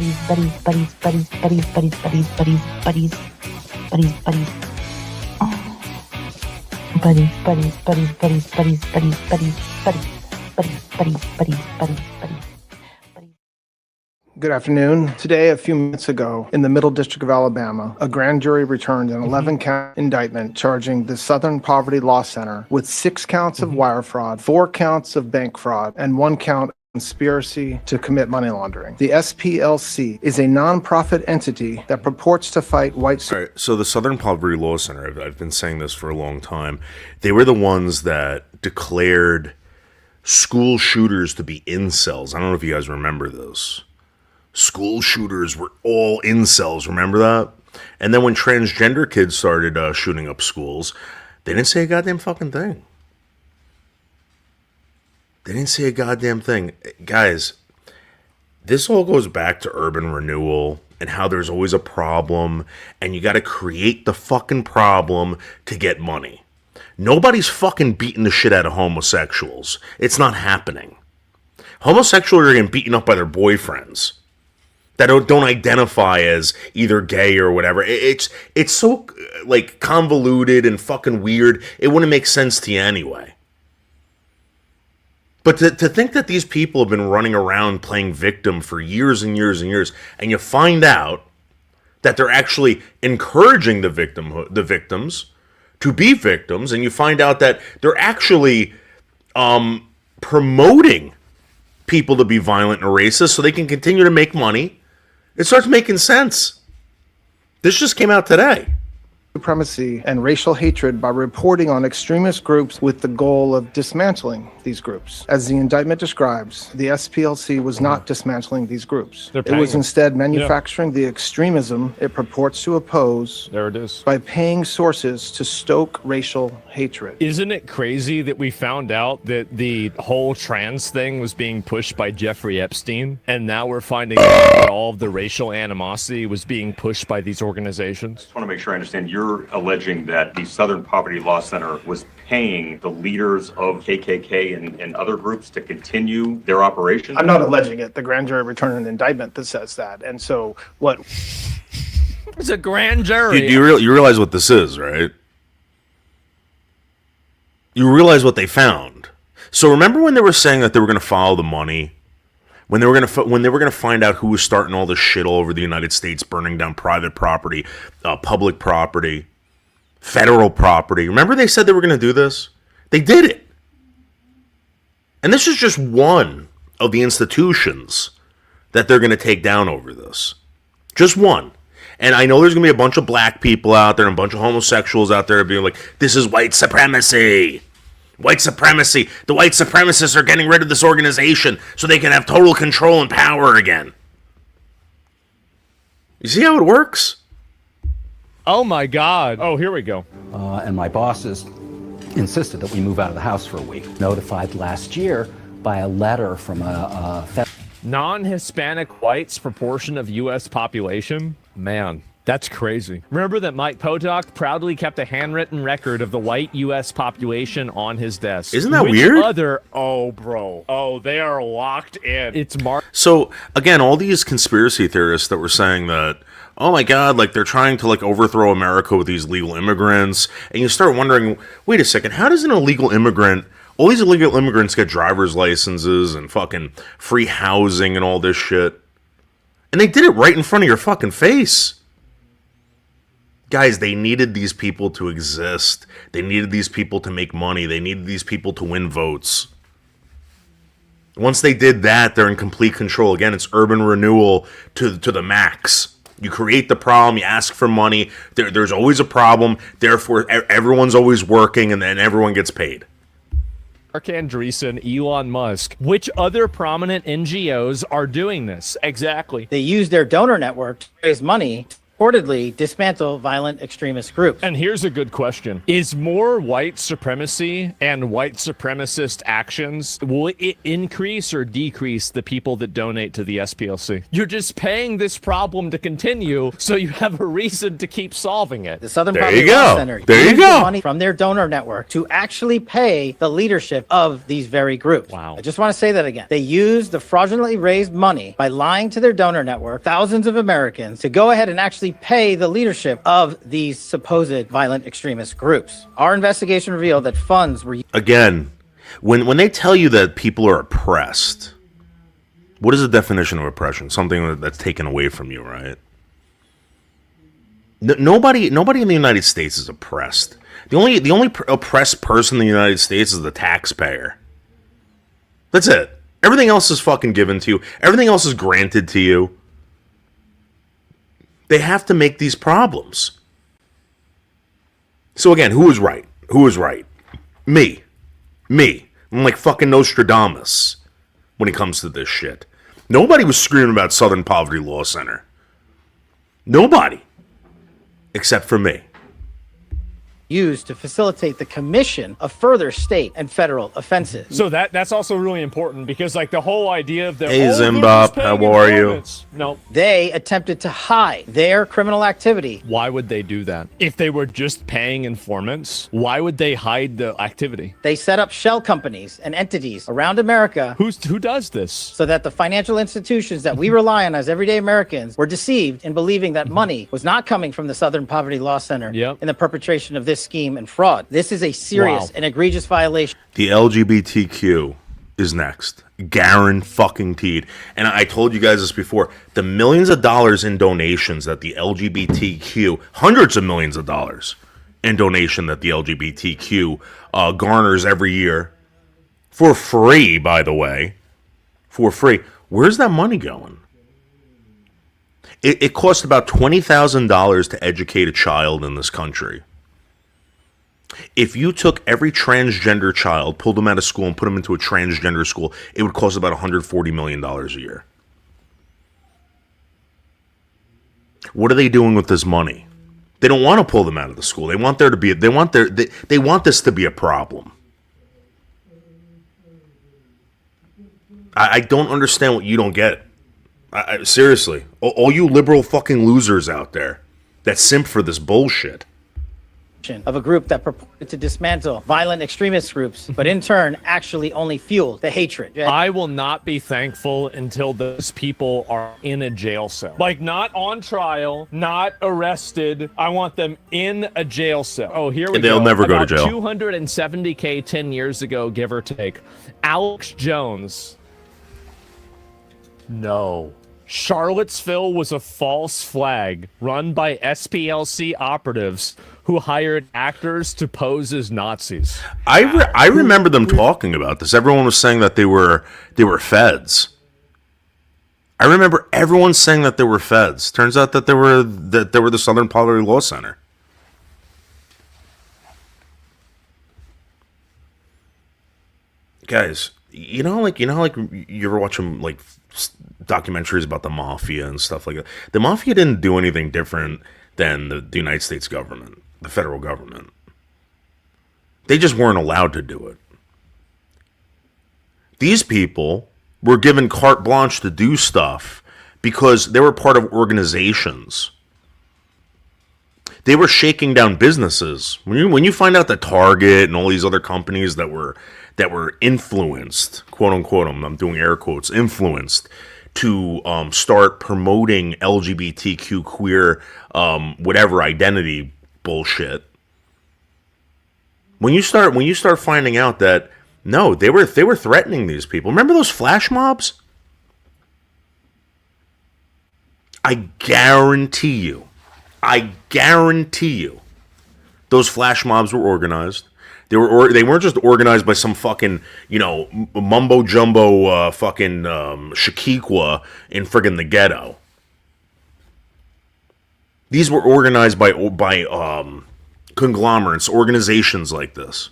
Good afternoon. Today, a few minutes ago, in the Middle District of Alabama, a grand jury returned an 11-count indictment charging the Southern Poverty Law Center with 6 counts of wire fraud, 4 counts of bank fraud, and 1 count of conspiracy to commit money laundering. The SPLC is a nonprofit entity that purports to fight white... All right, so the Southern Poverty Law Center, I've been saying this for a long time, they were the ones that declared school shooters to be incels. I don't know if you guys remember this. School shooters were all incels, remember that? And then when transgender kids started shooting up schools, they didn't say a goddamn fucking thing. They didn't say a goddamn thing. Guys, this all goes back to urban renewal and how there's always a problem, and you gotta create the fucking problem to get money. Nobody's fucking beating the shit out of homosexuals. It's not happening. Homosexuals are getting beaten up by their boyfriends that don't identify as either gay or whatever. It's so, like, convoluted and fucking weird, it wouldn't make sense to you anyway. But to think that these people have been running around playing victim for years and years and years, and you find out that they're actually encouraging the victims to be victims, and you find out that they're actually promoting people to be violent and racist so they can continue to make money, it starts making sense. This just came out today. Supremacy and racial hatred by reporting on extremist groups with the goal of dismantling these groups. As the indictment describes, the SPLC was not dismantling these groups. It was instead manufacturing the extremism it purports to oppose. There it is. By paying sources to stoke racial hatred. Isn't it crazy that we found out that the whole trans thing was being pushed by Jeffrey Epstein, and now we're finding out that all of the racial animosity was being pushed by these organizations? I just want to make sure I understand. You're alleging that the Southern Poverty Law Center was paying the leaders of KKK and other groups to continue their operation? I'm not alleging it. The grand jury returned an indictment that says that. And so what... It's a grand jury. You realize what this is, right? You realize what they found. So remember when they were saying that they were going to follow the money? When they were going to find out who was starting all this shit all over the United States, burning down private property, public property, federal property. Remember they said they were going to do this? They did it. And this is just one of the institutions that they're going to take down over this. Just one. And I know there's going to be a bunch of black people out there and a bunch of homosexuals out there being like, this is white supremacy. White supremacy. The white supremacists are getting rid of this organization so they can have total control and power again. You see how it works? Oh my God. Oh, here we go. And my bosses insisted that we move out of the house for a week. Notified last year by a letter from a non-Hispanic whites proportion of U.S. population? Man, that's crazy. Remember that Mike Potok proudly kept a handwritten record of the white U.S. population on his desk. Isn't that weird? Oh, bro. Oh, they are locked in. It's So, again, all these conspiracy theorists that were saying that, oh my God, like they're trying to like overthrow America with these legal immigrants. And you start wondering, wait a second, how does an illegal immigrant, all these illegal immigrants get driver's licenses and fucking free housing and all this shit? And they did it right in front of your fucking face. Guys, they needed these people to exist. They needed these people to make money. They needed these people to win votes. Once they did that, they're in complete control. Again, it's urban renewal to the max. You create the problem, you ask for money, there's always a problem, therefore everyone's always working, and then everyone gets paid. Mark Andreessen, Elon Musk. Which other prominent NGOs are doing this? Exactly. They use their donor network to raise money reportedly dismantle violent extremist groups. And here's a good question. Is more white supremacy and white supremacist actions, will it increase or decrease the people that donate to the SPLC? You're just paying this problem to continue, so you have a reason to keep solving it. The Southern There Poverty you Law go. Center There you used go. the money from their donor network to actually pay the leadership of these very groups. Wow. I just want to say that again. They used the fraudulently raised money by lying to their donor network, thousands of Americans, to go ahead and actually pay the leadership of these supposed violent extremist groups. Our investigation revealed that funds were Again, when they tell you that people are oppressed, what is the definition of oppression? Something that's taken away from you, right? Nobody in the United States is oppressed. The only oppressed person in the United States is the taxpayer. That's it. Everything else is fucking given to you. Everything else is granted to you. They have to make these problems. So again, who is right? Who is right? Me. I'm like fucking Nostradamus when it comes to this shit. Nobody was screaming about Southern Poverty Law Center. Nobody. Except for me. used to facilitate the commission of further state and federal offenses. So that's also really important because like the whole idea of the Hey, they're Zimbab, just paying how are you? informants. No. They attempted to hide their criminal activity. Why would they do that? If they were just paying informants, why would they hide the activity? They set up shell companies and entities around America Who does this? so that the financial institutions that we rely on as everyday Americans were deceived in believing that money was not coming from the Southern Poverty Law Center Yep. in the perpetration of this scheme and fraud. This is a serious Wow. and egregious violation. The LGBTQ is next. Guaranteed. And I told you guys this before. The millions of dollars in donations that the LGBTQ, hundreds of millions of dollars in donation that the LGBTQ garners every year, for free, by the way, for free. Where's that money going? It costs about $20,000 to educate a child in this country. If you took every transgender child, pulled them out of school, and put them into a transgender school, it would cost about $140 million a year. What are they doing with this money? They don't want to pull them out of the school. They want there to be. They want this to be a problem. I don't understand what you don't get. Seriously, all you liberal fucking losers out there that simp for this bullshit. Of a group that purported to dismantle violent extremist groups, but in turn actually only fueled the hatred. I will not be thankful until those people are in a jail cell. Like, not on trial, not arrested. I want them in a jail cell. Oh, here we And they'll go. never go to About jail. 270K 10 years ago, give or take. Alex Jones. No. Charlottesville was a false flag run by SPLC operatives who hired actors to pose as Nazis. I remember them talking about this. Everyone was saying that they were feds. I remember everyone saying that they were feds. Turns out that they were the Southern Poverty Law Center. Guys, you know how you ever watch them like documentaries about the mafia and stuff like that. The mafia didn't do anything different than the United States government, the federal government. They just weren't allowed to do it. These people were given carte blanche to do stuff because they were part of organizations. They were shaking down businesses. When you find out that Target and all these other companies that were influenced, quote unquote, I'm doing air quotes, influenced to start promoting LGBTQ queer whatever identity bullshit. When you start finding out that no, they were threatening these people. Remember those flash mobs? I guarantee you, those flash mobs were organized. They weren't just organized by some fucking, mumbo jumbo fucking Shaqiqua in friggin' the ghetto. These were organized by conglomerates, organizations like this.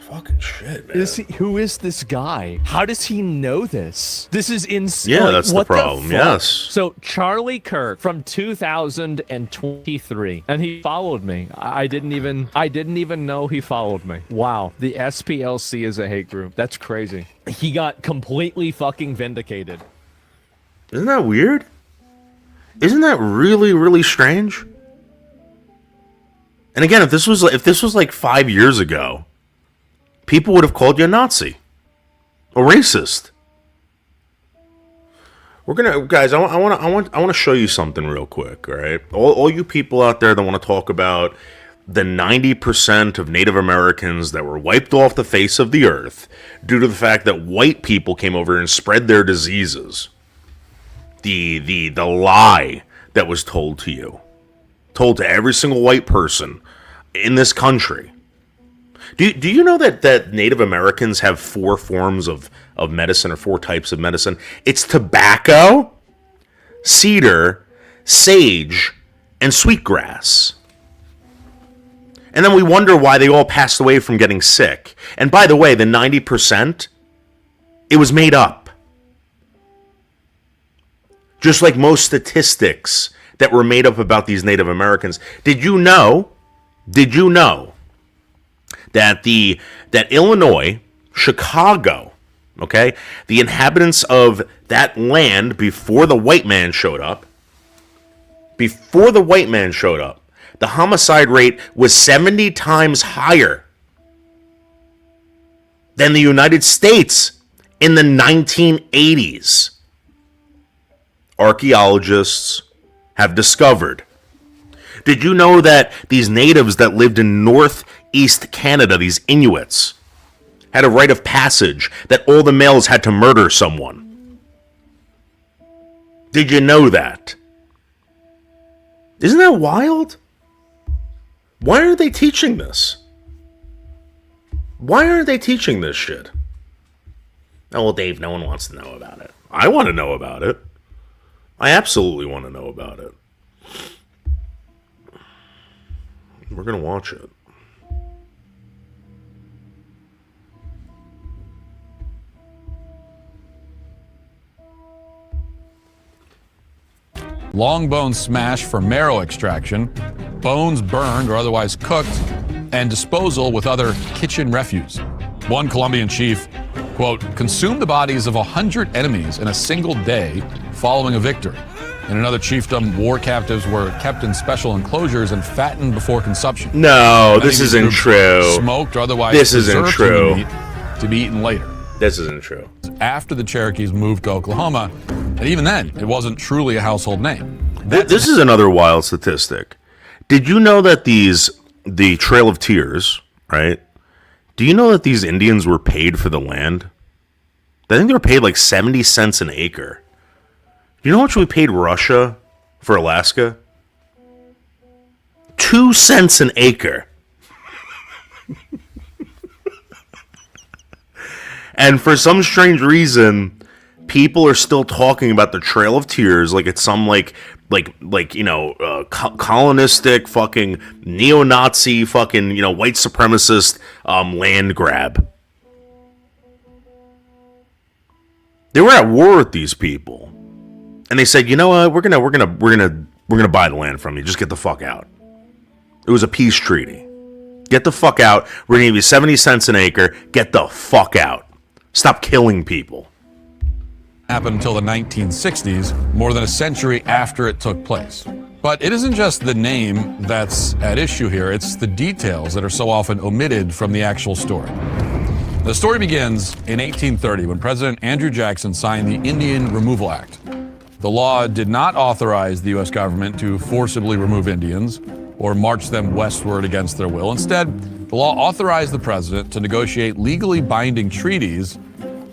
Fucking shit, man. Who is this guy? How does he know this? This is insane. Yeah, that's the what problem, fuck? yes. So Charlie Kirk from 2023, and he followed me. I didn't even know he followed me. Wow, the SPLC is a hate group. That's crazy. He got completely fucking vindicated. Isn't that weird? Isn't that really, really strange? And again, if this was like 5 years ago, people would have called you a Nazi, a racist. We're gonna, guys. I want to show you something real quick. All right, all you people out there that want to talk about the 90% of Native Americans that were wiped off the face of the earth due to the fact that white people came over and spread their diseases. The lie that was told to you, told to every single white person in this country. Do you know that Native Americans have 4 forms of medicine, or 4 types of medicine? It's tobacco, cedar, sage, and sweetgrass. And then we wonder why they all passed away from getting sick. And by the way, the 90%, it was made up. Just like most statistics that were made up about these Native Americans. Did you know that Illinois, Chicago, okay, the inhabitants of that land before the white man showed up, the homicide rate was 70 times higher than the United States in the 1980s. Archaeologists have discovered. Did you know that these natives that lived in northeast Canada, these Inuits, had a rite of passage that all the males had to murder someone? Did you know that? Isn't that wild? Why aren't they teaching this? Why aren't they teaching this shit? Oh, well, Dave, no one wants to know about it. I want to know about it. I absolutely want to know about it. We're going to watch it. Long bone smash for marrow extraction, bones burned or otherwise cooked, and disposal with other kitchen refuse. One Colombian chief, quote, consumed the bodies of 100 enemies in a single day following a victory. In another chiefdom, war captives were kept in special enclosures and fattened before consumption. No, Many this of these isn't groups true. Smoked or otherwise This isn't preserved true. human meat to be eaten later. This isn't true. After the Cherokees moved to Oklahoma, and even then, it wasn't truly a household name. This is another wild statistic. Did you know that the Trail of Tears, right? Do you know that these Indians were paid for the land? I think they were paid like 70 cents an acre. Do you know how much we paid Russia for Alaska? 2 cents an acre. And for some strange reason, people are still talking about the Trail of Tears like it's some colonistic fucking neo-Nazi fucking white supremacist land grab. They were at war with these people, and they said, you know what, we're gonna buy the land from you. Just get the fuck out. It was a peace treaty. Get the fuck out. We're gonna give you 70 cents an acre. Get the fuck out. Stop killing people. Happened until the 1960s, more than a century after it took place. But it isn't just the name that's at issue here, it's the details that are so often omitted from the actual story. The story begins in 1830 when President Andrew Jackson signed the Indian Removal Act. The law did not authorize the U.S. government to forcibly remove Indians or march them westward against their will. Instead, the law authorized the president to negotiate legally binding treaties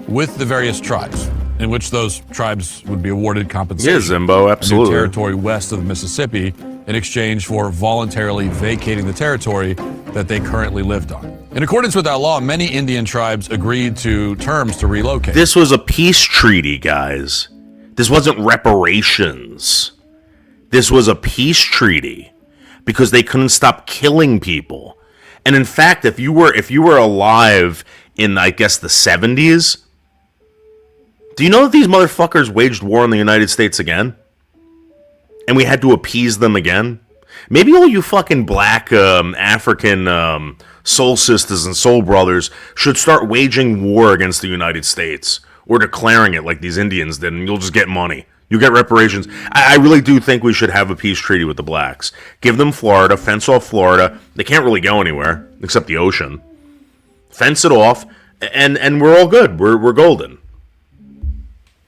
with the various tribes, in which those tribes would be awarded compensation. Yeah, Zimbo, absolutely. A new territory west of the Mississippi in exchange for voluntarily vacating the territory that they currently lived on. In accordance with that law, many Indian tribes agreed to terms to relocate. This was a peace treaty, guys. This wasn't reparations. This was a peace treaty because they couldn't stop killing people. And in fact, if you were alive in, I guess, the 70s, do you know that these motherfuckers waged war on the United States again? And we had to appease them again? Maybe all you fucking black African soul sisters and soul brothers should start waging war against the United States, or declaring it like these Indians did, and you'll just get money. You get reparations. I really do think we should have a peace treaty with the blacks. Give them Florida, fence off Florida. They can't really go anywhere except the ocean. Fence it off, and we're all good. We're golden.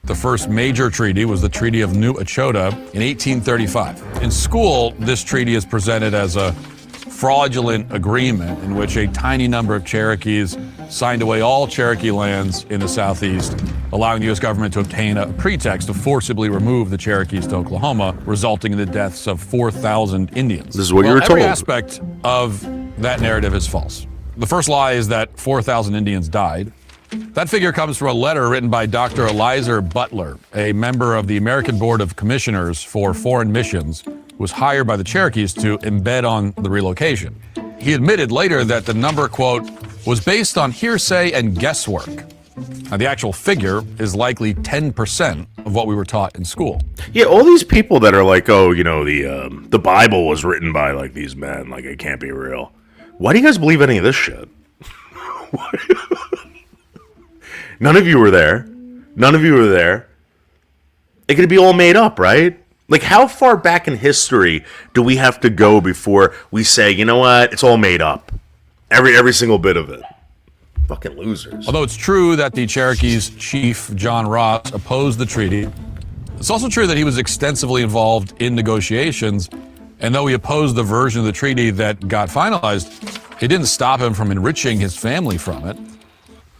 The first major treaty was the Treaty of New Echota in 1835. In school, this treaty is presented as a fraudulent agreement in which a tiny number of Cherokees signed away all Cherokee lands in the Southeast, allowing the U.S. government to obtain a pretext to forcibly remove the Cherokees to Oklahoma, resulting in the deaths of 4,000 Indians. This is what you were told. Every aspect of that narrative is false. The first lie is that 4,000 Indians died. That figure comes from a letter written by Dr. Eliezer Butler, a member of the American Board of Commissioners for Foreign Missions, who was hired by the Cherokees to embed on the relocation. He admitted later that the number, quote, was based on hearsay and guesswork. Now, the actual figure is likely 10% of what we were taught in school. Yeah, all these people that are like, oh, you know, the Bible was written by like these men, like it can't be real. Why do you guys believe any of this shit? None of you were there. None of you were there. It could be all made up, right? Like, how far back in history do we have to go before we say, you know what, it's all made up? Every single bit of it. Fucking losers. Although it's true that the Cherokees' chief, John Ross, opposed the treaty, it's also true that he was extensively involved in negotiations, and though he opposed the version of the treaty that got finalized, it didn't stop him from enriching his family from it.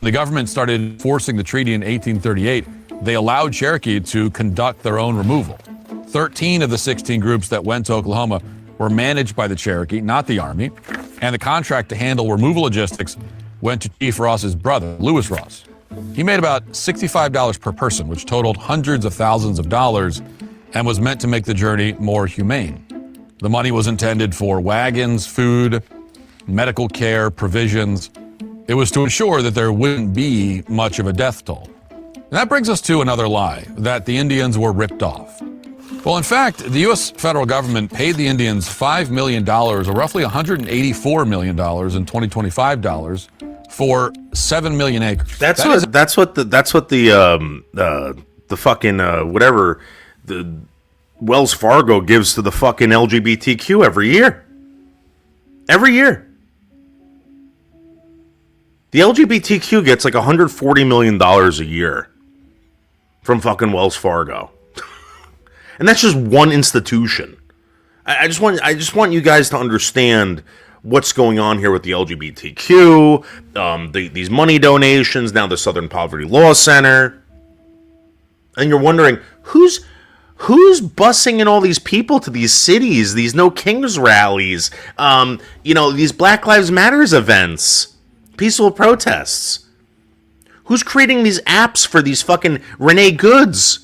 The government started enforcing the treaty in 1838. They allowed Cherokee to conduct their own removal. 13 of the 16 groups that went to Oklahoma were managed by the Cherokee, not the Army, and the contract to handle removal logistics went to Chief Ross's brother, Lewis Ross. He made about $65 per person, which totaled hundreds of thousands of dollars, and was meant to make the journey more humane. The money was intended for wagons, food, medical care, provisions. It was to ensure that there wouldn't be much of a death toll. And that brings us to another lie, that the Indians were ripped off. Well, in fact, the U.S. federal government paid the Indians $5 million, or roughly $184 million in 2025 dollars, for 7 million acres. That's what the fucking whatever the Wells Fargo gives to the fucking LGBTQ every year. Every year. The LGBTQ gets like $140 million a year from fucking Wells Fargo. And that's just one institution. I just want you guys to understand what's going on here with the LGBTQ, these money donations, now the Southern Poverty Law Center. And you're wondering, who's busing in all these people to these cities, these No Kings rallies, these Black Lives Matters events, peaceful protests? Who's creating these apps for these fucking Renee Goods?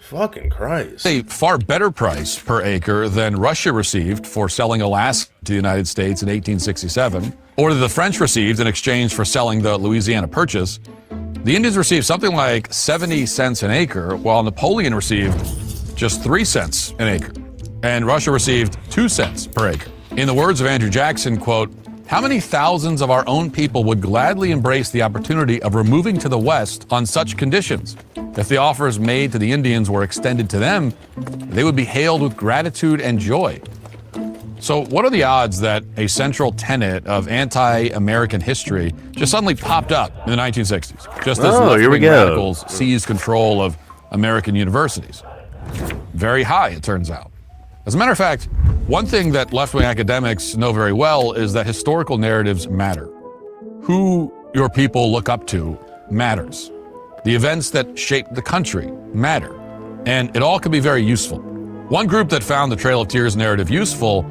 Fucking Christ. A far better price per acre than Russia received for selling Alaska to the United States in 1867, or that the French received in exchange for selling the Louisiana Purchase. The Indians received something like 70 cents an acre, while Napoleon received just 3 cents an acre, and Russia received 2 cents per acre. In the words of Andrew Jackson, quote, "How many thousands of our own people would gladly embrace the opportunity of removing to the West on such conditions? If the offers made to the Indians were extended to them, they would be hailed with gratitude and joy." So what are the odds that a central tenet of anti-American history just suddenly popped up in the 1960s, just as left-wing radicals seized control of American universities? Very high, it turns out. As a matter of fact, one thing that left-wing academics know very well is that historical narratives matter. Who your people look up to matters. The events that shaped the country matter. And it all can be very useful. One group that found the Trail of Tears narrative useful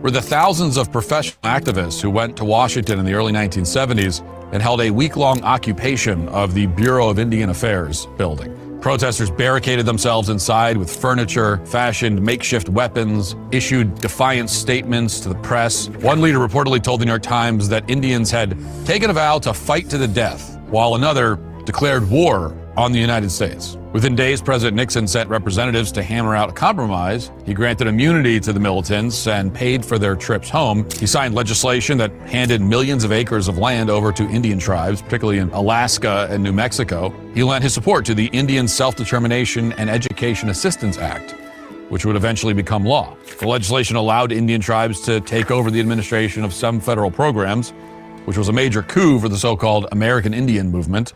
were the thousands of professional activists who went to Washington in the early 1970s and held a week-long occupation of the Bureau of Indian Affairs building. Protesters barricaded themselves inside with furniture, fashioned makeshift weapons, issued defiant statements to the press. One leader reportedly told the New York Times that Indians had taken a vow to fight to the death, while another declared war on the United States. Within days, President Nixon sent representatives to hammer out a compromise. He granted immunity to the militants and paid for their trips home. He signed legislation that handed millions of acres of land over to Indian tribes, particularly in Alaska and New Mexico. He lent his support to the Indian Self-Determination and Education Assistance Act, which would eventually become law. The legislation allowed Indian tribes to take over the administration of some federal programs, which was a major coup for the so-called American Indian movement.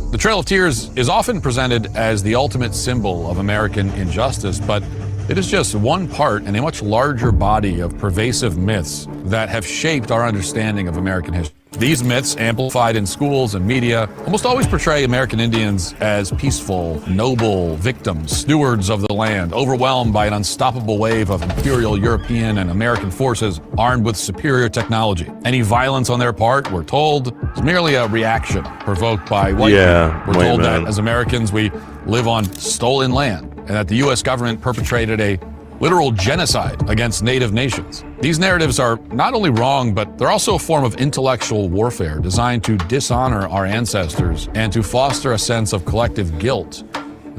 The Trail of Tears is often presented as the ultimate symbol of American injustice, but it is just one part in a much larger body of pervasive myths that have shaped our understanding of American history. These myths, amplified in schools and media, almost always portray American Indians as peaceful, noble victims, stewards of the land, overwhelmed by an unstoppable wave of imperial European and American forces armed with superior technology. Any violence on their part, we're told, is merely a reaction provoked by white people. We're told that as Americans, we live on stolen land, and that the U.S. government perpetrated a literal genocide against native nations. These narratives are not only wrong, but they're also a form of intellectual warfare designed to dishonor our ancestors and to foster a sense of collective guilt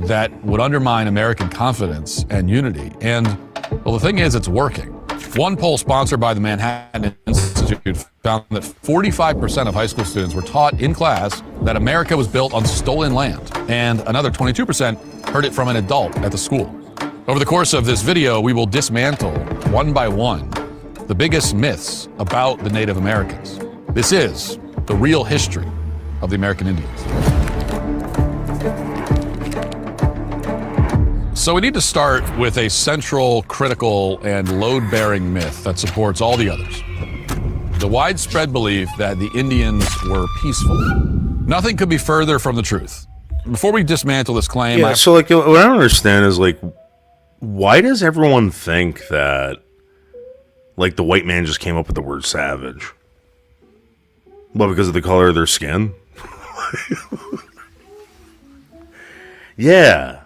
that would undermine American confidence and unity. And, well, the thing is, it's working. One poll sponsored by the Manhattan Institute found that 45% of high school students were taught in class that America was built on stolen land, and another 22% heard it from an adult at the school. Over the course of this video, we will dismantle, one by one, the biggest myths about the Native Americans. This is the real history of the American Indians. So we need to start with a central, critical, and load-bearing myth that supports all the others. The widespread belief that the Indians were peaceful. Nothing could be further from the truth. Before we dismantle this claim... Yeah, so, like, what I don't understand is, like, why does everyone think that, like, the white man just came up with the word savage? Well, because of the color of their skin? Yeah.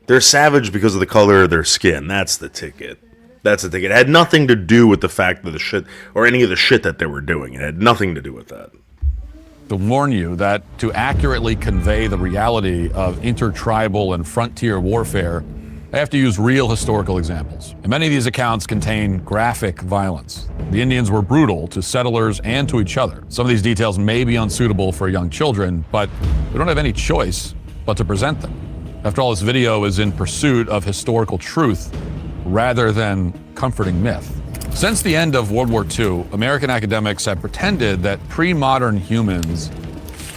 They're savage because of the color of their skin. That's the ticket. That's the ticket. It had nothing to do with the fact that the shit, or any of the shit that they were doing. It had nothing to do with that. To warn you that to accurately convey the reality of intertribal and frontier warfare, I have to use real historical examples. And many of these accounts contain graphic violence. The Indians were brutal to settlers and to each other. Some of these details may be unsuitable for young children, but we don't have any choice but to present them. After all, this video is in pursuit of historical truth rather than comforting myth. Since the end of World War II, American academics have pretended that pre-modern humans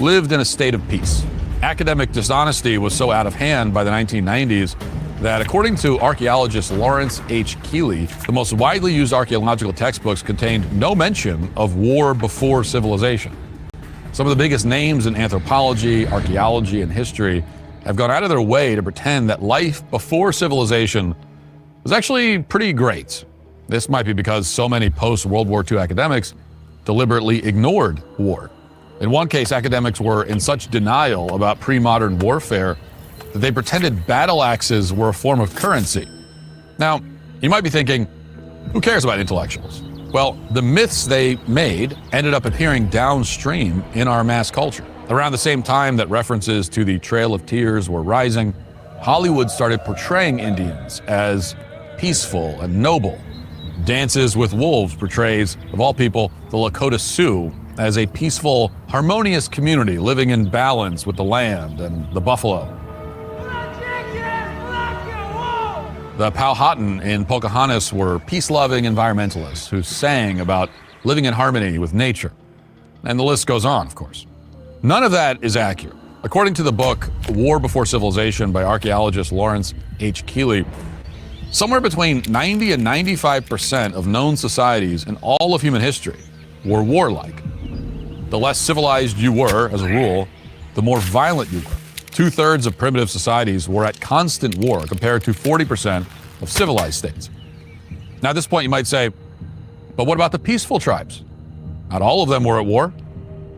lived in a state of peace. Academic dishonesty was so out of hand by the 1990s that, according to archaeologist Lawrence H. Keeley, the most widely used archaeological textbooks contained no mention of war before civilization. Some of the biggest names in anthropology, archaeology, and history have gone out of their way to pretend that life before civilization was actually pretty great. This might be because so many post-World War II academics deliberately ignored war. In one case, academics were in such denial about pre-modern warfare that they pretended battle axes were a form of currency. Now, you might be thinking, who cares about intellectuals? Well, the myths they made ended up appearing downstream in our mass culture. Around the same time that references to the Trail of Tears were rising, Hollywood started portraying Indians as peaceful and noble. Dances with Wolves portrays, of all people, the Lakota Sioux as a peaceful, harmonious community living in balance with the land and the buffalo. The Powhatan in Pocahontas were peace-loving environmentalists who sang about living in harmony with nature. And the list goes on, of course. None of that is accurate. According to the book War Before Civilization by archaeologist Lawrence H. Keeley, somewhere between 90 and 95% of known societies in all of human history were warlike. The less civilized you were, as a rule, the more violent you were. 2/3 of primitive societies were at constant war compared to 40% of civilized states. Now, at this point, you might say, but what about the peaceful tribes? Not all of them were at war.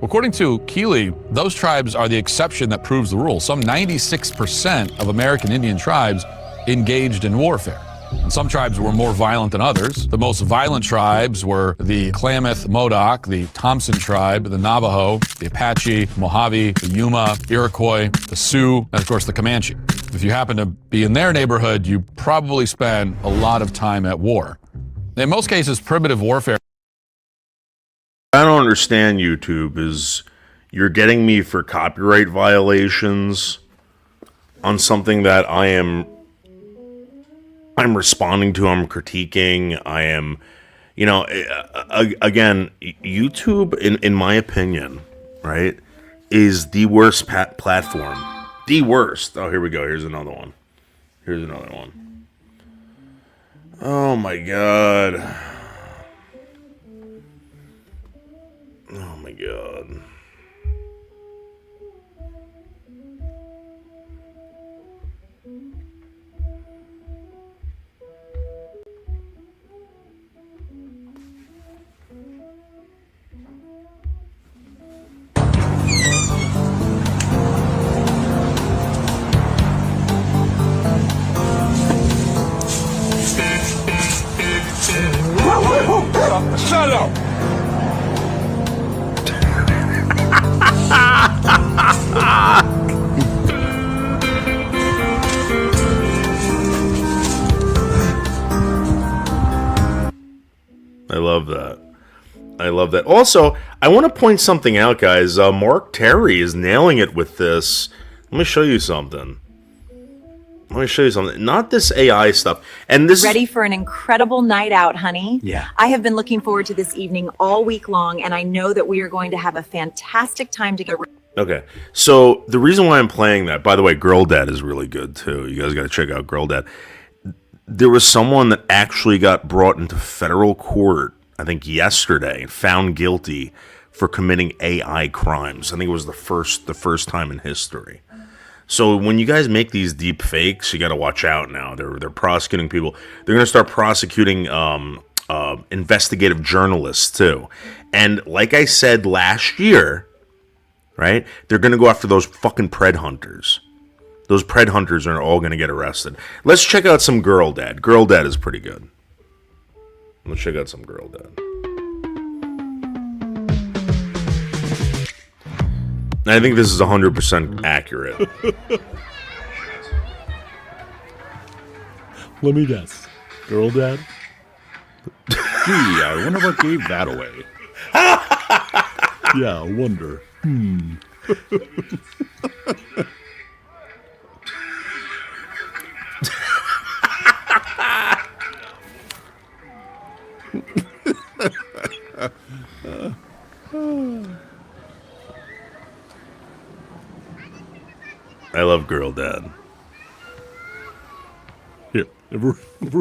According to Keeley, those tribes are the exception that proves the rule. Some 96% of American Indian tribes engaged in warfare. And some tribes were more violent than others. The most violent tribes were the Klamath Modoc, the Thompson tribe, the Navajo, the Apache, Mojave, the Yuma, Iroquois, the Sioux, and of course the Comanche. If you happen to be in their neighborhood, you probably spend a lot of time at war. In most cases, primitive warfare. I don't understand YouTube is you're getting me for copyright violations on something that I'm responding to, I'm critiquing, I am, again, YouTube, in my opinion, right, is the worst platform. The worst. Oh, here we go. Here's another one. Oh, my God. Oh, my God. Shut up! I love that. Also, I want to point something out, guys. Mark Terry is nailing it with this. Let me show you something. Not this AI stuff. And this Ready for an incredible night out, honey? Yeah. I have been looking forward to this evening all week long, and I know that we are going to have a fantastic time together. Okay, so the reason why I'm playing that, by the way, Girl Dad is really good too. You guys got to check out Girl Dad. There was someone that actually got brought into federal court, I think yesterday, found guilty for committing AI crimes. I think it was the first time in history. So when you guys make these deep fakes, you got to watch out now. They're prosecuting people. They're going to start prosecuting investigative journalists too. And like I said last year, right? They're going to go after those fucking pred hunters. Those pred hunters are all going to get arrested. Let's check out some Girl Dad. Girl Dad is pretty good. Let's check out some Girl Dad. I think this is 100% accurate. Let me guess. Girl Dad? Gee, I wonder what gave that away. Yeah, I wonder. I love Girl Dad. Here, if we're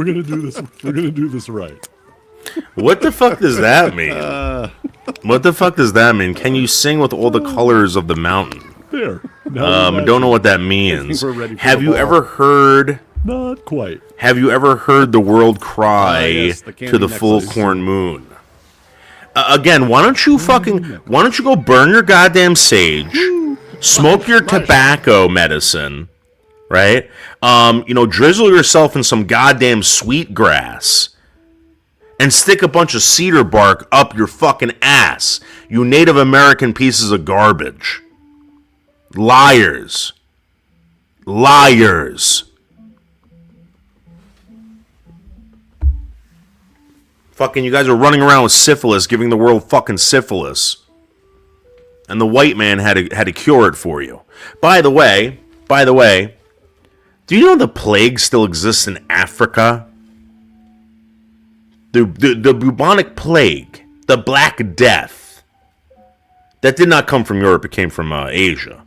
gonna do this, we're gonna do this right. What the fuck does that mean? What the fuck does that mean? Can you sing with all the colors of the mountain? There. Don't know what that means. we're ready for Have the you ball. ever heard? Not quite. Have you ever heard the world cry yes, the to candy the full necklace. corn moon? Again, why don't you go burn your goddamn sage, smoke your tobacco medicine, right? Drizzle yourself in some goddamn sweet grass, and stick a bunch of cedar bark up your fucking ass, you Native American pieces of garbage. Liars. Fucking you guys are running around with syphilis, giving the world fucking syphilis. And the white man had to cure it for you. By the way, do you know the plague still exists in Africa? The bubonic plague, the Black Death, that did not come from Europe, it came from Asia.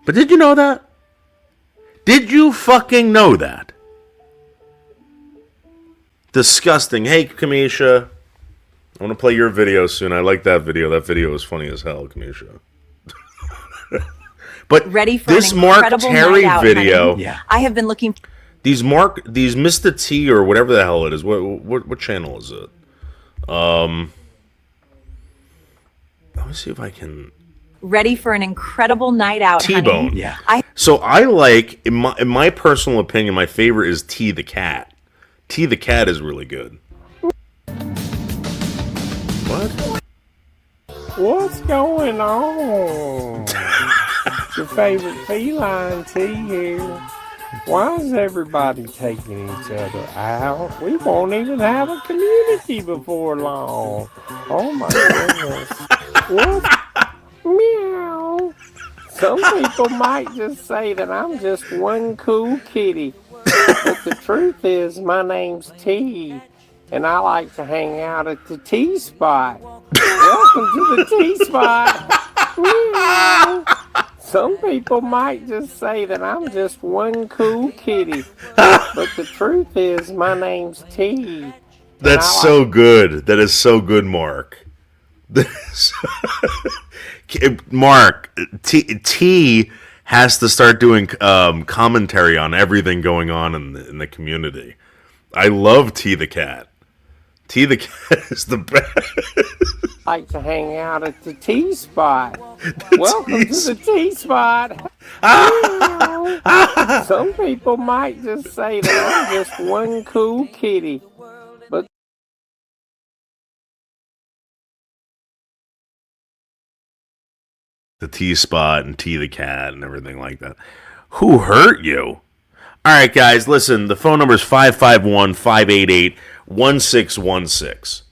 But did you know that? Did you fucking know that? Disgusting. Hey, Kamisha. I want to play your video soon. I like that video. That video is funny as hell, Kamisha. But Ready for this an Mark incredible Terry night out, video, honey? I have been looking. these Mr. T or whatever the hell it is. What channel is it? Let me see if I can. Ready for an incredible night out, T-Bone. honey? Yeah. So I like, in my personal opinion, my favorite is T the cat. T the cat is really good. What? What's going on? Your favorite feline T here. Why is everybody taking each other out? We won't even have a community before long. Oh my goodness. What? Meow. Some people might just say that I'm just one cool kitty. But the truth is, my name's T, and I like to hang out at the T spot. Welcome to the T spot. Meow. Some people might just say that I'm just one cool kitty. But the truth is, my name's T. That's so good. That is so good, Mark. Mark, T has to start doing commentary on everything going on in the community. I love T the cat. T the cat is the best. Like to hang out at the T spot. Welcome to the T spot. Some people might just say that I'm just one cool kitty. But the T spot and T the cat and everything like that. Who hurt you? All right, guys, listen. The phone number is 551-588-1616.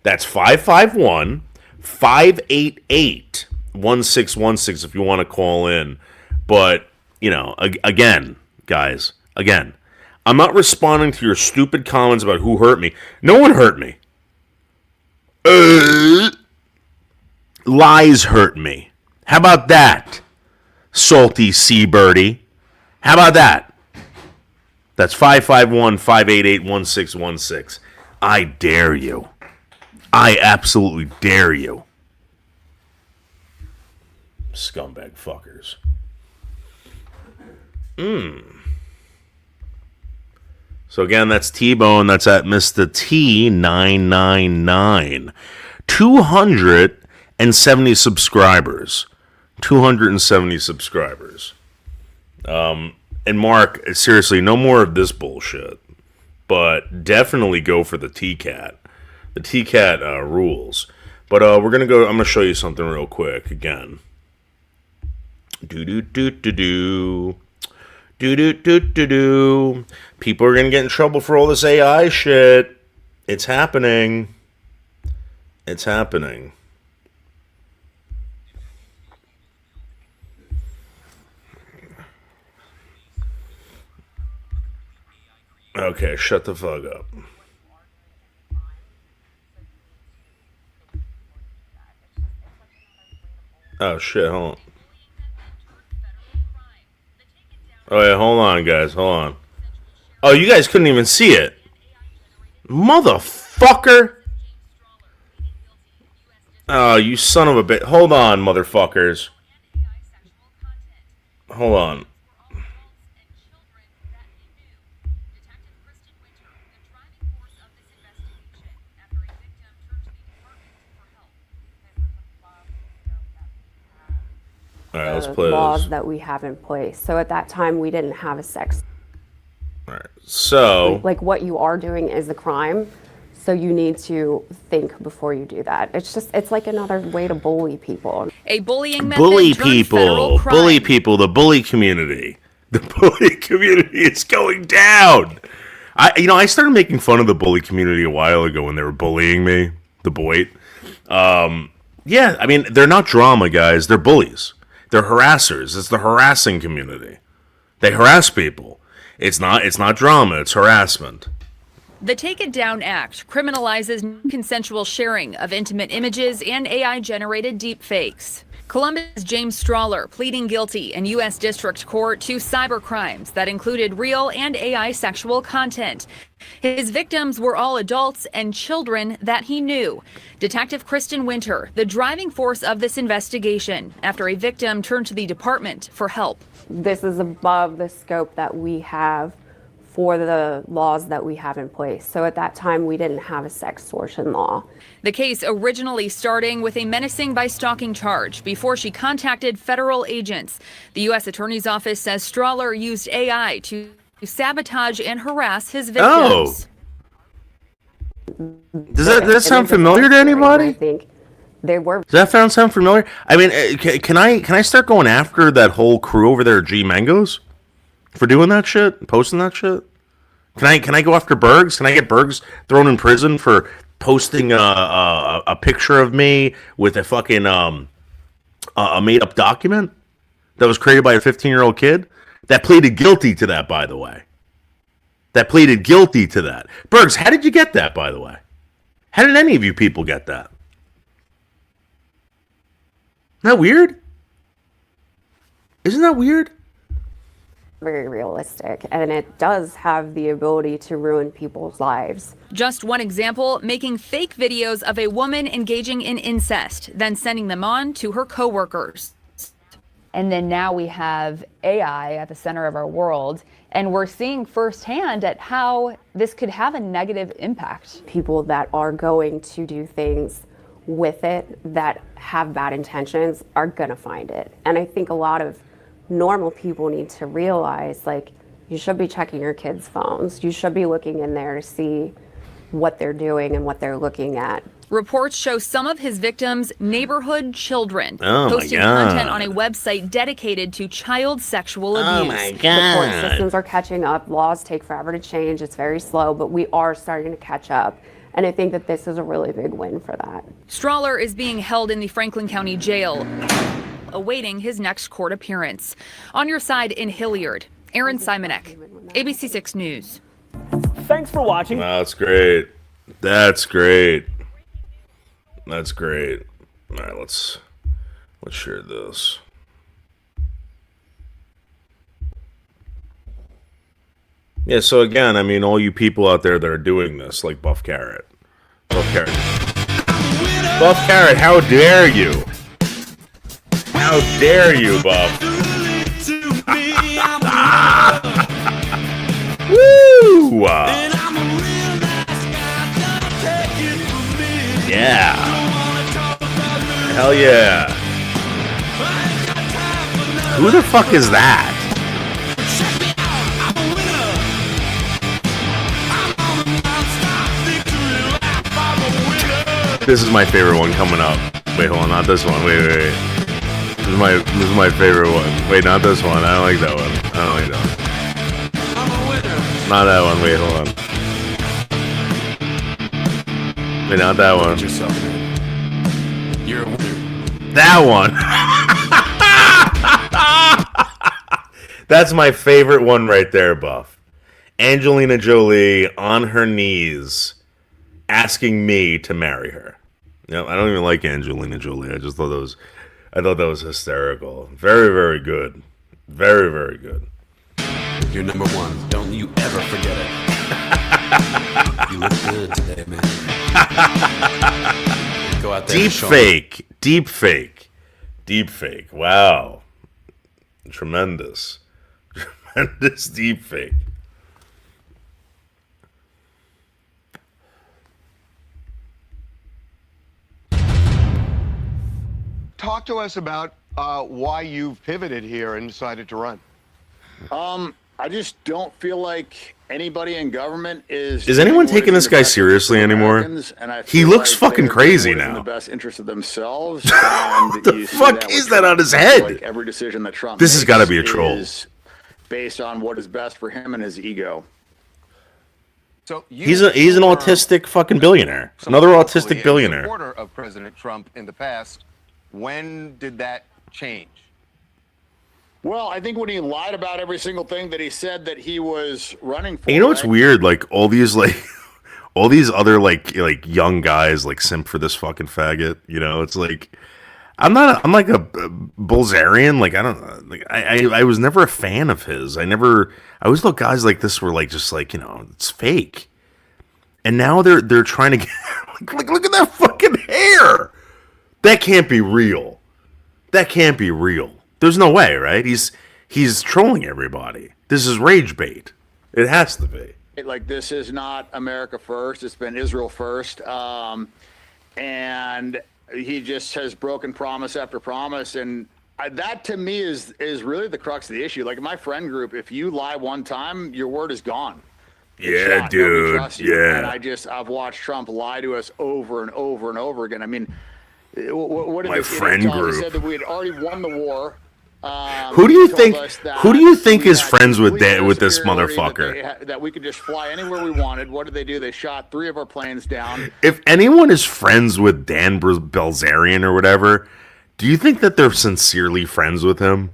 That's 551-588-1616 if you want to call in. But, you know, again, guys, I'm not responding to your stupid comments about who hurt me. No one hurt me. Lies hurt me. How about that, salty seabirdie? How about that? That's 551-588-1616. I dare you. I absolutely dare you. Scumbag fuckers. So again, that's T-Bone. That's at Mr. T999. 270 subscribers. 270 subscribers. And Mark, seriously, no more of this bullshit. But definitely go for the T-Cat. The T-Cat rules. But we're going to go, I'm going to show you something real quick again. Do-do-do-do-do. Do-do-do-do-do. People are going to get in trouble for all this AI shit. It's happening. It's happening. Okay, shut the fuck up. Oh shit, hold on. Oh yeah, hold on guys, hold on. Oh, you guys couldn't even see it. Motherfucker! Oh, you son of a bitch. Hold on, motherfuckers. Hold on. All right, let's play laws this. that we have in place. So at that time, we didn't have a sex. All right, so Like what you are doing is a crime. So you need to think before you do that. It's like another way to bully people. A bullying method bully turned federal people, crime. bully people, the bully community. The bully community is going down. I started making fun of the bully community a while ago when they were bullying me, the boy. Yeah, I mean, they're not drama, guys. They're bullies. They're harassers. It's the harassing community. They harass people. It's not drama. It's harassment. The Take It Down Act criminalizes consensual sharing of intimate images and AI-generated deepfakes. Columbus' James Strawler pleading guilty in U.S. District Court to cybercrimes that included real and AI sexual content. His victims were all adults and children that he knew. Detective Kristen Winter, the driving force of this investigation, after a victim turned to the department for help. This is above the scope that we have for the laws that we have in place. So at that time, we didn't have a sextortion law. The case originally starting with a menacing by stalking charge before she contacted federal agents. The U.S. Attorney's Office says Strawler used AI to sabotage and harass his victims. Does that sound familiar to anybody? I think they were. Does that sound familiar? I mean, can I start going after that whole crew over there at G Mangoes for doing that shit, posting that shit? Can I go after Bergs? Can I get Bergs thrown in prison for posting a picture of me with a fucking a made up document that was created by a 15-year-old kid that pleaded guilty to that, by the way? That pleaded guilty to that. Bergs, how did you get that, by the way? How did any of you people get that? Isn't that weird? Isn't that weird? Very realistic, and it does have the ability to ruin people's lives. Just one example, making fake videos of a woman engaging in incest, then sending them on to her coworkers. And then now we have AI at the center of our world, and we're seeing firsthand at how this could have a negative impact. People that are going to do things with it that have bad intentions are gonna find it. And I think a lot of normal people need to realize, like, you should be checking your kids' phones. You should be looking in there to see what they're doing and what they're looking at. Reports show some of his victims' neighborhood children Oh posting my God. content on a website dedicated to child sexual abuse. Oh my The court God. systems are catching up. Laws take forever to change. It's very slow, but we are starting to catch up. And I think that this is a really big win for that. Strawler is being held in the Franklin County Jail, awaiting his next court appearance. On your side in Hilliard, Aaron Simonek, ABC6 News. Thanks for watching. That's great. That's great. That's great. All right, let's share this. Yeah, so again, I mean, all you people out there that are doing this, like Buff Carrot. Buff Carrot. Buff Carrot, how dare you? How dare you, Buff? Woo! Yeah. Hell yeah. Who the fuck is that? This is my favorite one coming up. Wait, hold on, not this one. Wait. This is my favorite one. Wait, not this one. I don't like that one. I don't like that one. Not that one. Wait, hold on. Wait, not that one. You're a winner. That one. That's my favorite one right there, Buff. Angelina Jolie on her knees asking me to marry her. No, I don't even like Angelina Jolie. I just thought that was hysterical. Very, very good. Very, very good. You're number one. Don't you ever forget it. You look good today, man. Go out there. Deep fake. Wow. Tremendous deep fake. Talk to us about why you've pivoted here and decided to run. I just don't feel like anybody in government is. Is anyone taking this guy seriously anymore? He looks fucking crazy in now. the best interest of themselves. What the fuck is that on his head? Like every decision that Trump This has makes got to be a troll. is based on what is best for him and his ego. So He's an autistic fucking billionaire. Another autistic billionaire. Supporter of President Trump in the past. When did that change? Well, I think when he lied about every single thing that he said that he was running for. And you know what's weird? Like all these other like young guys like simp for this fucking faggot. You know, it's like I'm like a Bolzarian. Like I don't know. Like I was never a fan of his. I always thought guys like this were like just like, you know, it's fake. And now they're trying to get like look at that fucking hair. That can't be real. That can't be real. There's no way, right? He's trolling everybody. This is rage bait. It has to be. Like, this is not America first. It's been Israel first. And he just has broken promise after promise. And that to me is really the crux of the issue. Like, in my friend group, if you lie one time, your word is gone. Yeah, Nobody dude. trusts you. Yeah. And I've watched Trump lie to us over and over and over again. I mean, what did My this idiot friend tell us? group. He said that we had already won the war. Who do you He think? told us that Who do you think we is had friends with complete with this superiority, motherfucker? that we could just fly anywhere we wanted. What did they do? They shot 3 of our planes down. If anyone is friends with Dan Bilzerian or whatever, do you think that they're sincerely friends with him?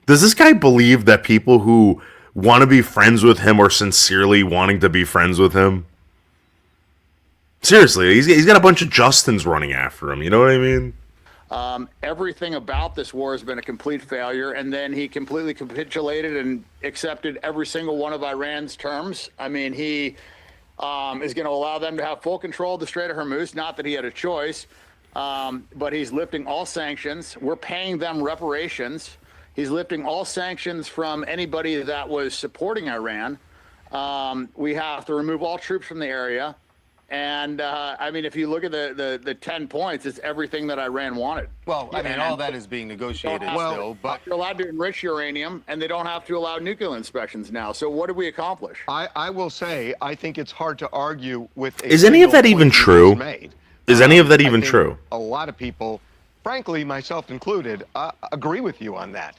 Does this guy believe that people who want to be friends with him are sincerely wanting to be friends with him? Seriously, he's got a bunch of Justins running after him. You know what I mean? Everything about this war has been a complete failure, and then he completely capitulated and accepted every single one of Iran's terms. I mean, he is going to allow them to have full control of the Strait of Hormuz. Not that he had a choice, but he's lifting all sanctions. We're paying them reparations. He's lifting all sanctions from anybody that was supporting Iran. We have to remove all troops from the area. And I mean, if you look at the 10 points, it's everything that Iran wanted. Well, I mean, all that is being negotiated still, but they're allowed to enrich uranium, and they don't have to allow nuclear inspections now. So what did we accomplish? I will say, I think it's hard to argue with. Is any of that even true? Is any of that even true? A lot of people, frankly, myself included, agree with you on that.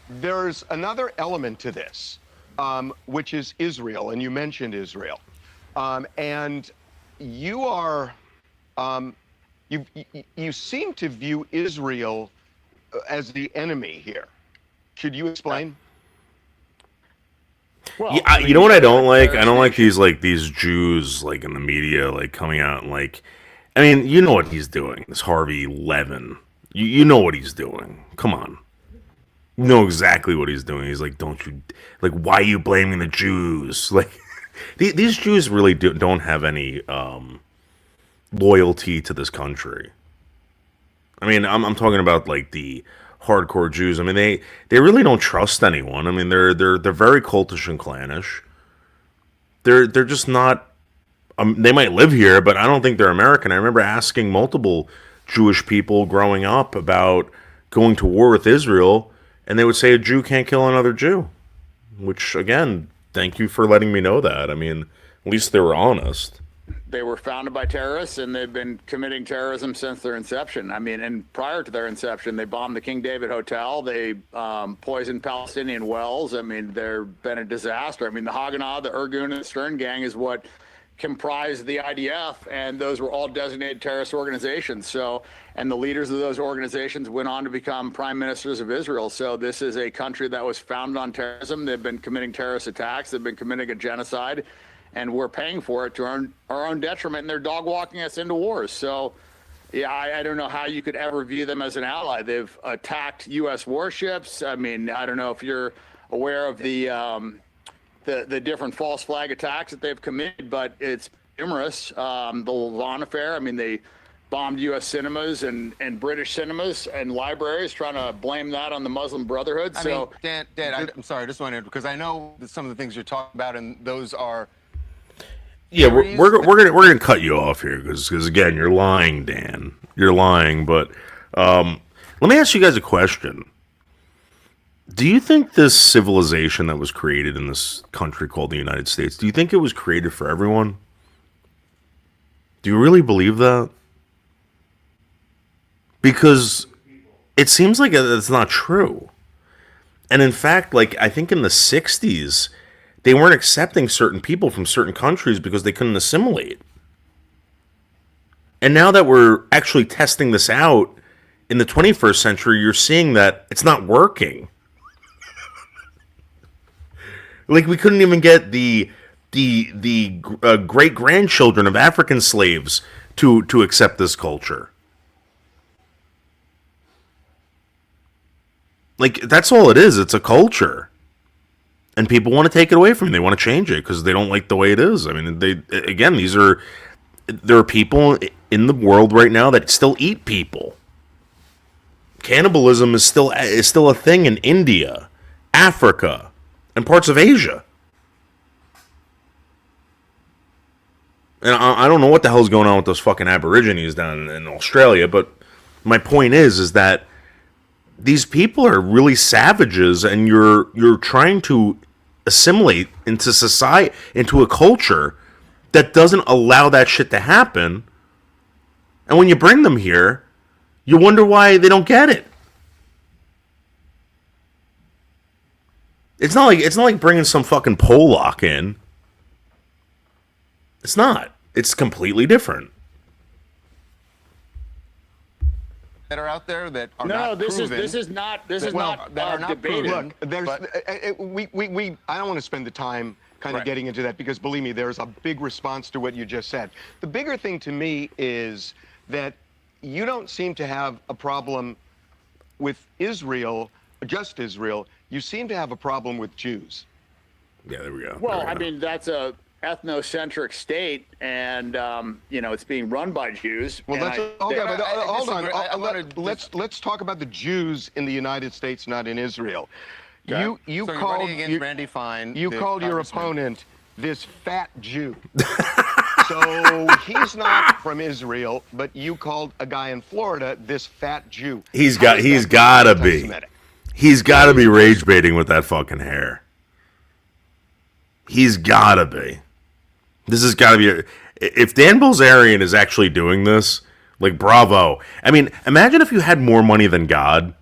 There's another element to this, which is Israel, and you mentioned Israel. And you are, you seem to view Israel as the enemy here. Could you explain? Well, yeah, you know what I don't like? I don't like these Jews like in the media like coming out and like, I mean, you know what he's doing? This Harvey Levin. You know what he's doing? Come on. You know exactly what he's doing. He's like, don't you, like, why are you blaming the Jews? Like. These Jews really don't have any loyalty to this country. I mean, I'm talking about like the hardcore Jews. I mean, they really don't trust anyone. I mean, they're very cultish and clannish. They're just not. They might live here, but I don't think they're American. I remember asking multiple Jewish people growing up about going to war with Israel, and they would say a Jew can't kill another Jew, which again. Thank you for letting me know that. I mean, at least they were honest. They were founded by terrorists, and they've been committing terrorism since their inception. I mean, and prior to their inception, they bombed the King David Hotel. They poisoned Palestinian wells. I mean, they've been a disaster. I mean, the Haganah, the Irgun, and the Stern Gang is what comprised the IDF, and those were all designated terrorist organizations. So, and the leaders of those organizations went on to become prime ministers of Israel. So this is a country that was founded on terrorism. They've been committing terrorist attacks. They've been committing a genocide, and we're paying for it to our own detriment, and they're dog walking us into wars. So, yeah, I don't know how you could ever view them as an ally. They've attacked U.S. warships. I mean, I don't know if you're aware of the different false flag attacks that they've committed, but it's numerous. The Lavon affair, I mean, they bombed U.S. cinemas and British cinemas and libraries, trying to blame that on the Muslim Brotherhood. I mean, Dan, I'm sorry, I just wanted, because I know that some of the things you're talking about, and those are. Yeah, we're gonna cut you off here because again, you're lying, Dan. You're lying. But let me ask you guys a question. Do you think this civilization that was created in this country called the United States, do you think it was created for everyone? Do you really believe that? Because it seems like it's not true. And in fact, like, I think in the 60s, they weren't accepting certain people from certain countries because they couldn't assimilate. And now that we're actually testing this out in the 21st century, you're seeing that it's not working. Like, we couldn't even get the great-grandchildren of African slaves to accept this culture. Like, that's all it is. It's a culture. And people want to take it away from you. They want to change it because they don't like the way it is. I mean, there are people in the world right now that still eat people. Cannibalism is still a thing in India, Africa, and parts of Asia. And I don't know what the hell's going on with those fucking Aborigines down in Australia, but my point is that these people are really savages, and you're trying to assimilate into society, into a culture that doesn't allow that shit to happen. And when you bring them here, you wonder why they don't get it. It's not like bringing some fucking Polak in. It's not. It's completely different. That are out there that are No, not this proven. This is not that are not debated. proven. Look, there's I don't want to spend the time kind of Right. getting into that, because believe me, there's a big response to what you just said. The bigger thing to me is that you don't seem to have a problem with Israel, just Israel. You seem to have a problem with Jews. Yeah, there we go. Well, There we I go. mean, that's a ethnocentric state, and it's being run by Jews. Well, and let's hold on. Let's talk about the Jews in the United States, not in Israel. Okay. You So you're called running against Randy Fine, You the called your congressman. opponent this fat Jew. So he's not from Israel, but you called a guy in Florida this fat Jew. He's How does that gotta make be. anti-Semitic? He's gotta be rage baiting with that fucking hair. He's gotta be. This has gotta be. If Dan Bilzerian is actually doing this, like, bravo. I mean, imagine if you had more money than God,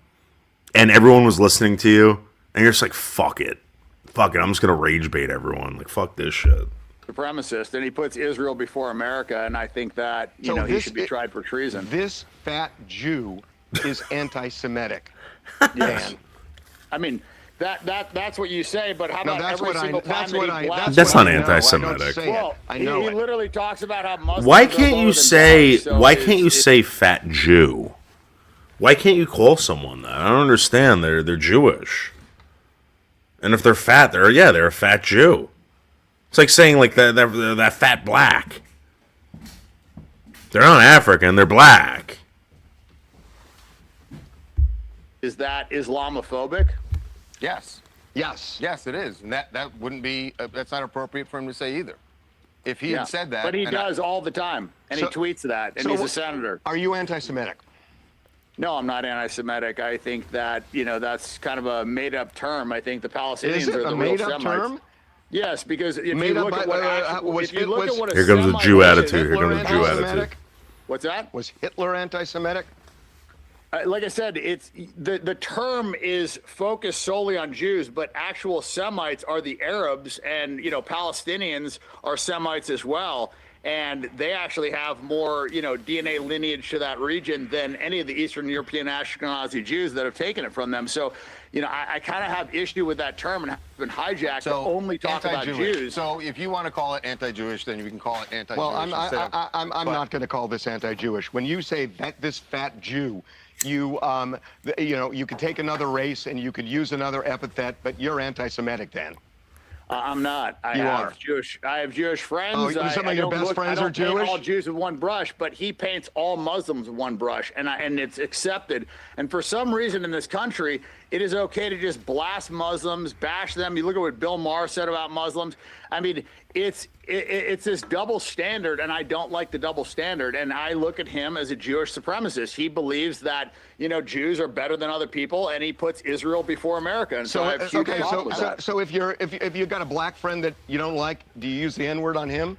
and everyone was listening to you, and you're just like, fuck it. Fuck it, I'm just gonna rage bait everyone. Like, fuck this shit. Supremacist, and he puts Israel before America, and I think that he should be tried for treason. This fat Jew is anti-Semitic. Yes. Dan. I mean, that's what you say, but how No, about that's every what I- single time that's that what he I- blasts That's what not I know. I don't anti-Semitic. say it. Well, I he know it. literally talks about how Muslims Why are can't lower you than say? dogs, so Why it's- can't you it's- say fat Jew? Why can't you call someone that? I don't understand. They're Jewish, and if they're fat, they're a fat Jew. It's like saying like that fat black. They're not African. They're black. Is that Islamophobic? Yes. Yes. Yes, it is. And that wouldn't be, that's not appropriate for him to say either. If he had said that. But he and I- does all the time, and he So- tweets that, and so he's a what- senator. Are you anti-Semitic? No, I'm not anti-Semitic. I think that, that's kind of a made-up term. I think the Palestinians Is it are the a real made-up Semites. term? Yes, because if Made you up look by- at what was if you look at what a Here comes the Semite Jew is- attitude. Here Hitler comes the Jew attitude. anti-Semitic? What's that? Was Hitler anti-Semitic? Like I said, it's the term is focused solely on Jews, but actual Semites are the Arabs, and Palestinians are Semites as well, and they actually have more DNA lineage to that region than any of the Eastern European Ashkenazi Jews that have taken it from them. So, I kind of have issue with that term and have been hijacked to only talk about anti-Jewish. Jews. So if you want to call it anti-Jewish, then you can call it anti-Jewish. Well, I'm but- not going to call this anti-Jewish. When you say that this fat Jew, you could take another race and you could use another epithet, but you're anti-Semitic, Dan. I'm not. I You have are. Jewish friends. Oh, some of your don't best friends I are don't paint Jewish? all Jews with one brush, but he paints all Muslims with one brush, and it's accepted. And for some reason in this country, it is okay to just blast Muslims, bash them. You look at what Bill Maher said about Muslims. I mean, it's this double standard, and I don't like the double standard. And I look at him as a Jewish supremacist. He believes that Jews are better than other people, and he puts Israel before America. And so I have huge problem with that. So if you've got a black friend that you don't like, do you use the N-word on him?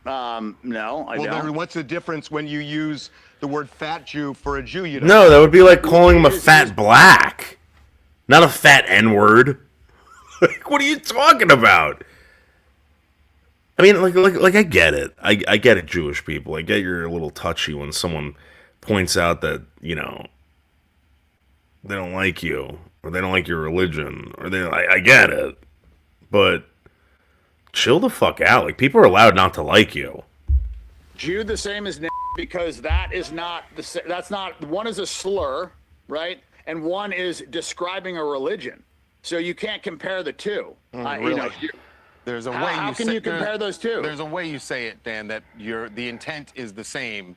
No, I Well, don't. then what's the difference when you use the word fat Jew for a Jew you don't No, like? that would be like calling him a fat black, not a fat N-word. Like, what are you talking about? I mean, like I get it. I get it, Jewish people. I get you're a little touchy when someone points out that, they don't like you, or they don't like your religion, or I get it. But chill the fuck out. Like, people are allowed not to like you. Jew the same as because that is not that's not one is a slur, right? And one is describing a religion. So you can't compare the two. Really? There's a way how you can say, you compare those two? There's a way you say it, Dan, that the intent is the same.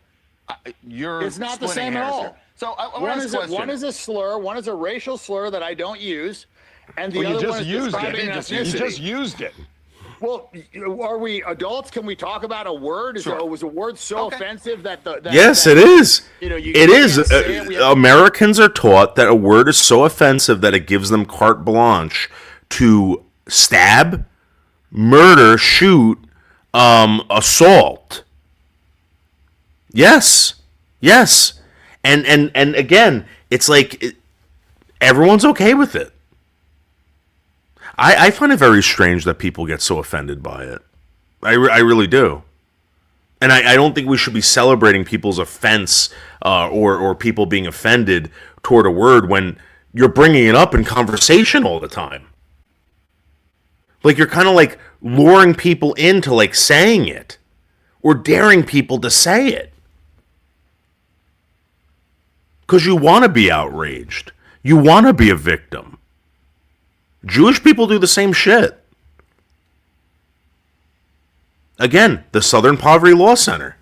It's not the splitting same at hairs all. here. So I want One to ask is a question. one is a slur, one is a racial slur that I don't use, And the Well, you other just one is used describing it. You ethnicity. just used it. Well, are we adults? Can we talk about a word? Was a word so offensive that Yes, it is. You know, you it is. can't say it. We have- Americans are taught that a word is so offensive that it gives them carte blanche to stab, murder, shoot, assault. Yes, and again, it's like everyone's okay with it. I find it very strange that people get so offended by it. I really do. And I don't think we should be celebrating people's offense or people being offended toward a word when you're bringing it up in conversation all the time. Like you're kind of like luring people into like saying it or daring people to say it. Because you want to be outraged. You want to be a victim. Jewish people do the same shit. Again, the Southern Poverty Law Center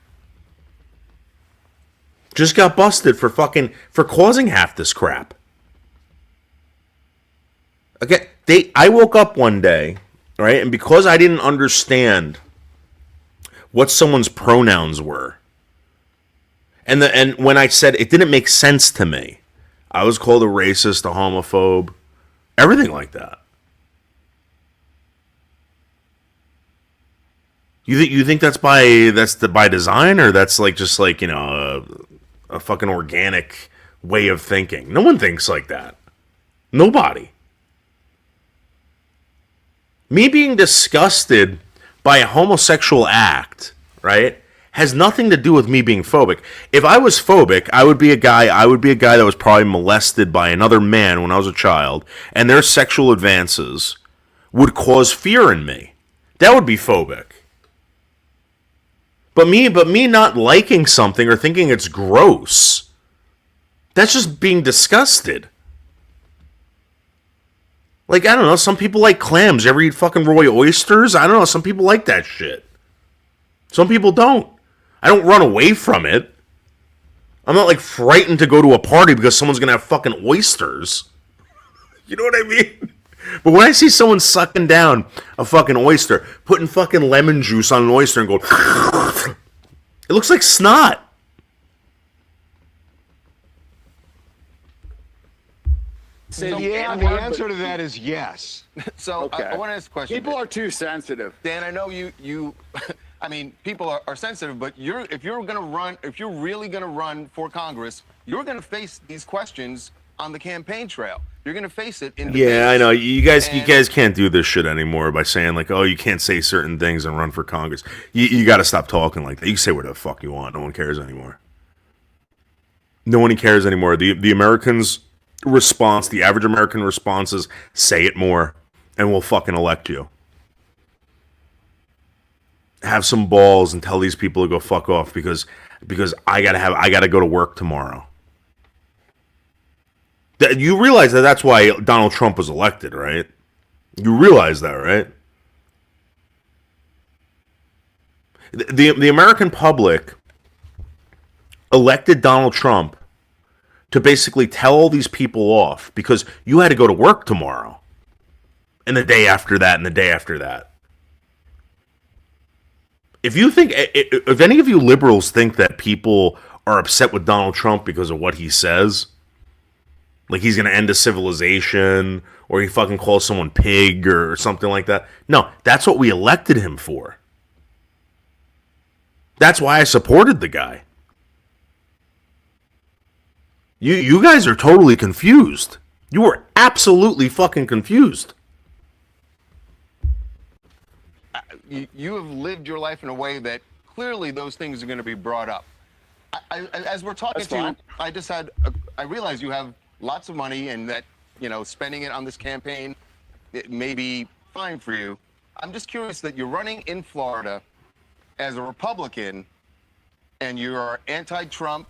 just got busted for causing half this crap. Okay, I woke up one day, right, and because I didn't understand what someone's pronouns were, and when I said it didn't make sense to me, I was called a racist, a homophobe, everything like that. You think that's by design, or that's like just like, you know, a fucking organic way of thinking? No one thinks like that. Nobody. Me being disgusted by a homosexual act, right, has nothing to do with me being phobic. If I was phobic, I would be a guy that was probably molested by another man when I was a child, and their sexual advances would cause fear in me. That would be phobic. But me not liking something or thinking it's gross, that's just being disgusted. Like, I don't know, some people like clams. You ever eat fucking raw oysters? I don't know, some people like that shit. Some people don't. I don't run away from it. I'm not like frightened to go to a party because someone's gonna have fucking oysters. You know what I mean? But when I see someone sucking down a fucking oyster, putting fucking lemon juice on an oyster and go, it looks like snot. So the answer to that is yes. So I want to ask a question. People are too sensitive. Dan, I know you I mean, people are sensitive, but if you're really going to run for Congress, you're going to face these questions on the campaign trail. You're going to face it in debates. Yeah, I know. You guys can't do this shit anymore by saying like, oh, you can't say certain things and run for Congress. You got to stop talking like that. You can say whatever the fuck you want. No one cares anymore. No one cares anymore. The Americans' response, the average American response is, say it more and we'll fucking elect you. Have some balls and tell these people to go fuck off because I gotta go to work tomorrow. You realize that's why Donald Trump was elected, right? You realize that, right? The American public elected Donald Trump to basically tell all these people off because you had to go to work tomorrow. And the day after that, and the day after that. If any of you liberals think that people are upset with Donald Trump because of what he says, like he's going to end a civilization, or he fucking calls someone pig or something like that, no, that's what we elected him for. That's why I supported the guy. You guys are totally confused. You were absolutely fucking confused. You have lived your life in a way that clearly those things are going to be brought up. As we're talking to you, I realize you have lots of money and that, you know, spending it on this campaign, it may be fine for you. I'm just curious that you're running in Florida as a Republican and you're anti-Trump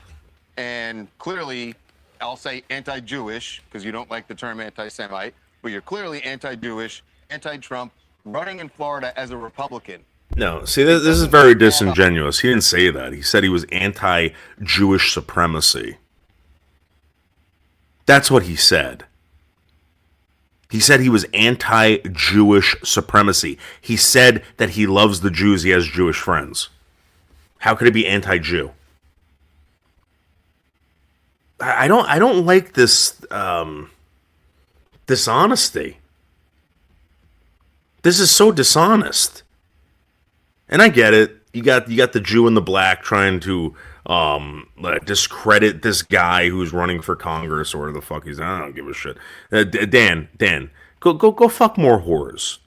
and clearly, I'll say anti-Jewish because you don't like the term anti-Semite, but you're clearly anti-Jewish, anti-Trump, running in Florida as a Republican. No, see, this is very disingenuous. He didn't say that. He said he was anti-Jewish supremacy. That's what he said. He said he was anti-Jewish supremacy. He said that he loves the Jews. He has Jewish friends. How could it be anti-Jew? I don't like this dishonesty. This is so dishonest. And I get it. You got the Jew and the black trying to discredit this guy who's running for Congress or whatever the fuck he's. I don't give a shit. Dan, go fuck more whores.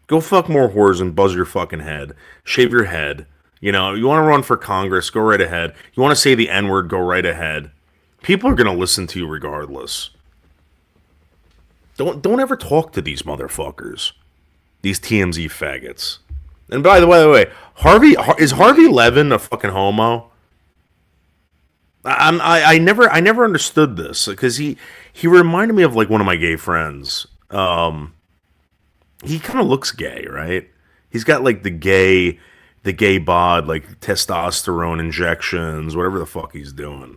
Go fuck more whores and buzz your fucking head. Shave your head. You know, you want to run for Congress, go right ahead. You want to say the N-word, go right ahead. People are going to listen to you regardless. Don't ever talk to these motherfuckers. These TMZ faggots. And by the way, is Harvey Levin a fucking homo? I never understood this because he reminded me of like one of my gay friends. He kind of looks gay, right? He's got like the gay bod, like testosterone injections, whatever the fuck he's doing.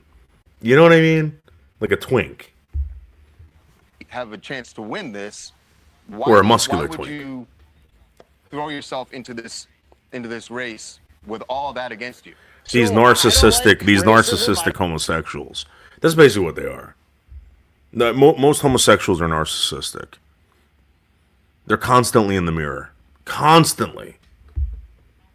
You know what I mean? Like a twink. Have a chance to win this. Or a muscular why would twink. you throw yourself into this race with all that against you? These narcissistic homosexuals. That's basically what they are. Most homosexuals are narcissistic. They're constantly in the mirror. Constantly.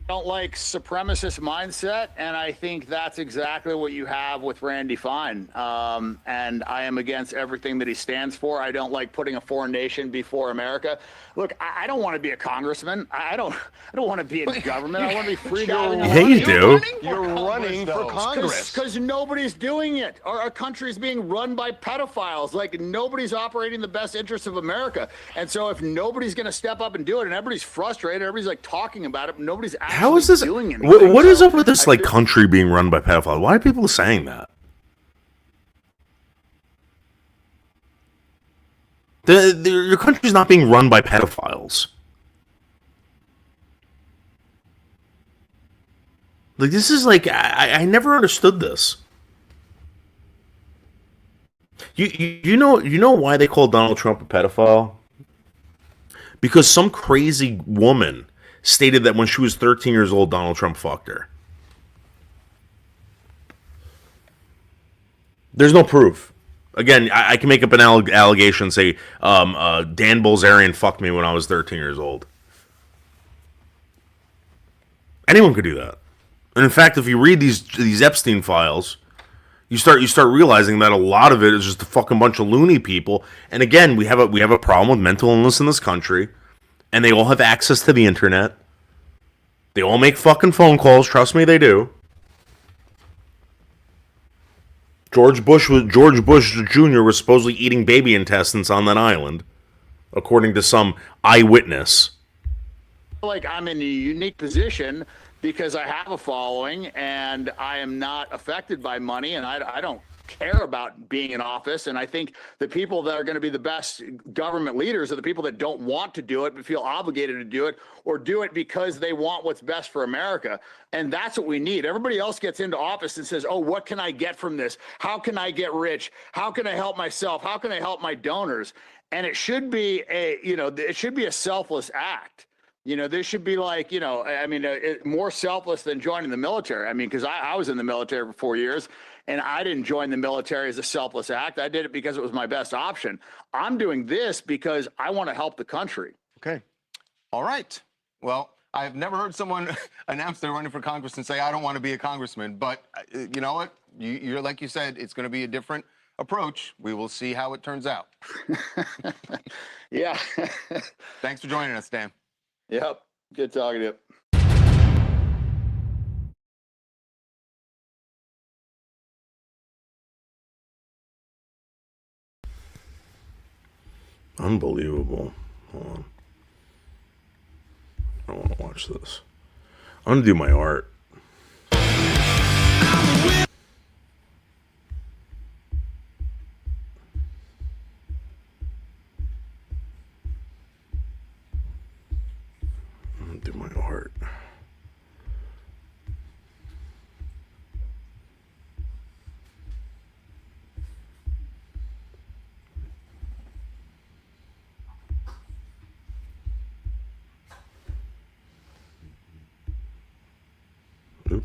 Don't like supremacist mindset, and I think that's exactly what you have with Randy Fine. And I am against everything that he stands for. I don't like putting a foreign nation before America. Look, I don't want to be a congressman. I don't want to be in government. I want to be free to Yeah, you do. You're running for Congress. Because nobody's doing it. Our country is being run by pedophiles. Like, nobody's operating the best interests of America. And so if nobody's going to step up and do it, and everybody's frustrated, everybody's like talking about it, but nobody's actually How is this? doing anything. What is up with this like country being run by pedophiles? Why are people saying that? Your country's not being run by pedophiles. Like this is like I never understood this. You know why they call Donald Trump a pedophile? Because some crazy woman stated that when she was 13 years old, Donald Trump fucked her. There's no proof. Again, I can make up an allegation, say Dan Bilzerian fucked me when I was 13 years old. Anyone could do that. And in fact, if you read these Epstein files, you start realizing that a lot of it is just a fucking bunch of loony people. And again, we have a problem with mental illness in this country, and they all have access to the internet. They all make fucking phone calls. Trust me, they do. George Bush Jr. was supposedly eating baby intestines on that island, according to some eyewitness. Like I'm in a unique position because I have a following and I am not affected by money, and I don't care about being in office. And I think the people that are going to be the best government leaders are the people that don't want to do it but feel obligated to do it, or do it because they want what's best for America. And that's what we need. Everybody else gets into office and says, oh, what can I get from this? How can I get rich? How can I help myself? How can I help my donors? And it should be it should be a selfless act. This should be like, more selfless than joining the military. I mean, because I was in the military for 4 years, and I didn't join the military as a selfless act. I did it because it was my best option. I'm doing this because I want to help the country. Okay. All right. Well, I've never heard someone announce they're running for Congress and say, I don't want to be a congressman. But you know what? You're like you said, it's going to be a different approach. We will see how it turns out. Yeah. Thanks for joining us, Dan. Yep. Good talking to you. Unbelievable. Hold on. I want to watch this. I'm going to do my art. I'm going to do my art.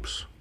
groups.